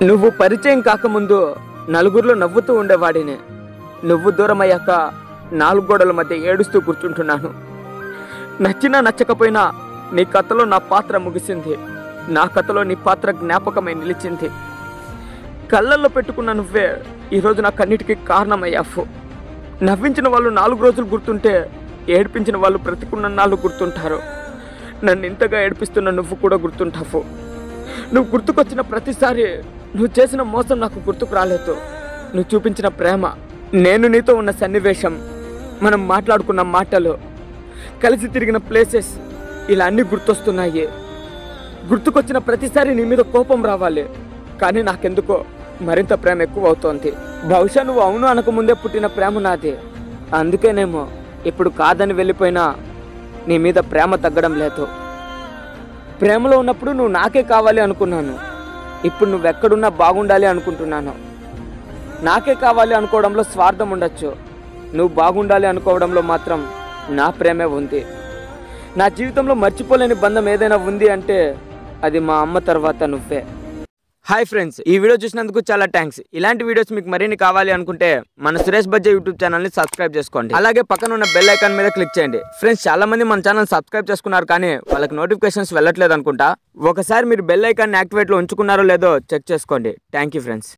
నువ్వు పరిచయం కాకముందు నలుగురిలో నవ్వుతూ ఉండేవాడిని. నువ్వు దూరమయ్యాక 4 గోడల మధ్య ఏడుస్తూ కూర్చుంటున్నాను. నచ్చినా నచ్చకపోయినా నీ కథలో నా పాత్ర ముగిసింది. నా కథలో నీ పాత్ర జ్ఞాపకమై నిలిచింది. కళ్ళల్లో పెట్టుకున్న నువ్వే ఈరోజు నా కన్నిటికీ కారణమయ్యావు. నవ్వించిన వాళ్ళు 4 రోజులు గుర్తుంటే ఏడిపించిన వాళ్ళు బ్రతికున్న నాళ్ళు గుర్తుంటారు. నన్ను ఇంతగా ఏడిపిస్తున్న నువ్వు కూడా గుర్తుంటావు. నువ్వు గుర్తుకొచ్చిన ప్రతిసారి నువ్వు చేసిన మోసం నాకు గుర్తుకు రాలేదు. నువ్వు చూపించిన ప్రేమ, నేను నీతో ఉన్న సన్నివేశం, మనం మాట్లాడుకున్న మాటలు, కలిసి తిరిగిన ప్లేసెస్, ఇలా అన్నీ గుర్తొస్తున్నాయి. గుర్తుకొచ్చిన ప్రతిసారి నీ మీద కోపం రావాలి, కానీ నాకెందుకో మరింత ప్రేమ ఎక్కువ అవుతోంది. బహుశా నువ్వు అవును అనకముందే పుట్టిన ప్రేమ నాది. అందుకేనేమో ఇప్పుడు కాదని వెళ్ళిపోయినా నీ మీద ప్రేమ తగ్గడం లేదు. ప్రేమలో ఉన్నప్పుడు నువ్వు నాకే కావాలి అనుకున్నాను. ఇప్పుడు నువ్వెక్కడున్నా బాగుండాలి అనుకుంటున్నాను. నాకే కావాలి అనుకోవడంలో స్వార్థం ఉండొచ్చు. నువ్వు బాగుండాలి అనుకోవడంలో మాత్రం నా ప్రేమే ఉంది. నా జీవితంలో మర్చిపోలేని బంధం ఏదైనా ఉంది అంటే అది మా అమ్మ తర్వాత నువ్వే. హాయ్ ఫ్రెండ్స్, ఈ వీడియో చూసినందుకు చాలా థ్యాంక్స్. ఇలాంటి వీడియోస్ మీకు మరిన్ని కావాలి అనుకుంటే మన సురేష్ బజ్జా యూట్యూబ్ ఛానల్ని సబ్స్క్రైబ్ చేసుకోండి. అలాగే పక్కన ఉన్న బెల్ ఐకాన్ మీద క్లిక్ చేయండి. ఫ్రెండ్స్, చాలా మంది మన ఛానల్ సబ్స్క్రైబ్ చేసుకున్నారు కానీ వాళ్ళకి నోటిఫికేషన్స్ వెళ్ళట్లేదు అనుకుంటా. ఒకసారి మీరు బెల్ ఐకాన్ యాక్టివేట్లో ఉంచుకున్నారో లేదో చెక్ చేసుకోండి. Thank you friends.